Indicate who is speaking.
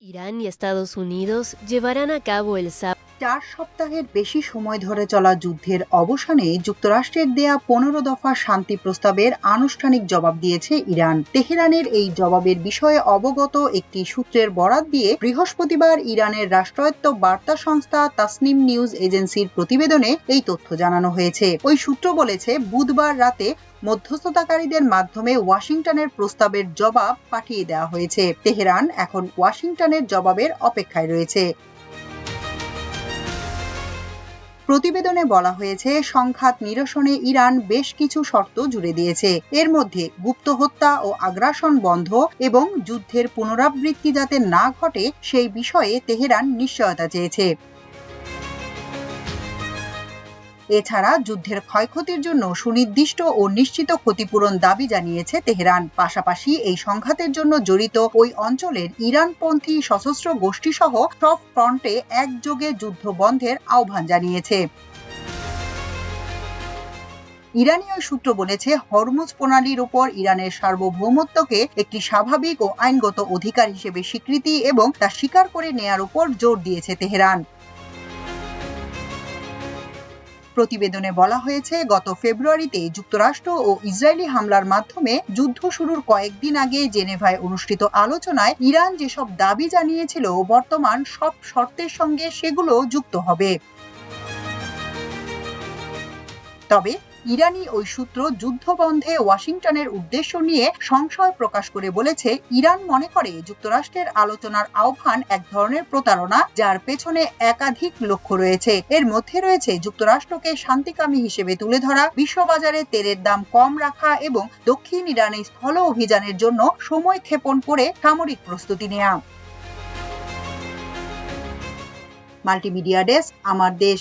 Speaker 1: Irán y Estados Unidos llevarán a cabo el sábado
Speaker 2: 4 সপ্তাহের বেশি সময় ধরে চলা যুদ্ধের অবসানে যুক্তরাষ্ট্রের দেয়া 15 দফা শান্তি প্রস্তাবের আনুষ্ঠানিক জবাব দিয়েছে ইরান। তেহরানের এই জবাবের বিষয়ে অবগত একটি সূত্রের বরাত দিয়ে বৃহস্পতিবার ইরানের রাষ্ট্রায়ত্ত বার্তা সংস্থা তাসনিম নিউজ এজেন্সির প্রতিবেদনে এই তথ্য জানানো হয়েছে। ওই সূত্র বলেছে, বুধবার রাতে মধ্যস্থতাকারীদের মাধ্যমে ওয়াশিংটনের প্রস্তাবের জবাব পাঠিয়ে দেওয়া হয়েছে। তেহরান এখন ওয়াশিংটনের জবাবের অপেক্ষায় রয়েছে। প্রতিবেদনে বলা হয়েছে, সংঘাত নিরসনে ইরান বেশ কিছু শর্ত জুড়ে দিয়েছে। এর মধ্যে গুপ্ত হত্যা ও আগ্রাসন বন্ধ এবং যুদ্ধের পুনরাবৃত্তি যাতে না ঘটে সেই বিষয়ে তেহরান নিশ্চয়তা চেয়েছে। এছাড়া যুদ্ধের ক্ষয়ক্ষতির জন্য সুনির্দিষ্ট ও নিশ্চিত ক্ষতিপূরণ দাবি জানিয়েছে তেহরান। পাশাপাশি এই সংঘাতের জন্য জড়িত ওই অঞ্চলের ইরানপন্থী সশস্ত্র গোষ্ঠীসহ সব ফ্রন্টে একযোগে যুদ্ধ বন্ধের আহ্বান জানিয়েছে। ইরানি ওই সূত্র বলেছে, হরমুজ প্রণালীর উপর ইরানের সার্বভৌমত্বকে একটি স্বাভাবিক ও আইনগত অধিকার হিসেবে স্বীকৃতি এবং তা স্বীকার করে নেয়ার উপর জোর দিয়েছে তেহরান। প্রতিবেদনে বলা হয়েছে, গত ফেব্রুয়ারিতে যুক্তরাষ্ট্র ও ইসরায়েলি হামলার মাধ্যমে যুদ্ধ শুরুর কয়েকদিন আগে জেনেভায় অনুষ্ঠিত আলোচনায় ইরান যেসব দাবি জানিয়েছিল, বর্তমান সব শর্তের সঙ্গে সেগুলো যুক্ত হবে। তবে ইরানি ওই সূত্র যুদ্ধ বন্ধে ওয়াশিংটনের উদ্দেশ্য নিয়ে সংশয় প্রকাশ করে বলেছে, ইরান মনে করে যুক্তরাষ্ট্রের আলোচনার আহ্বান এক ধরনের প্রতারণা, যার পেছনে একাধিক লক্ষ্য রয়েছে। এর মধ্যে রয়েছে যুক্তরাষ্ট্রকে শান্তিকামী হিসেবে তুলে ধরা, বিশ্ববাজারে তেলের দাম কম রাখা এবং দক্ষিণ ইরানে স্থল অভিযানের জন্য সময় ক্ষেপণ করে সামরিক প্রস্তুতি নেওয়া। মাল্টিমিডিয়া ডেস্ক, আমার দেশ।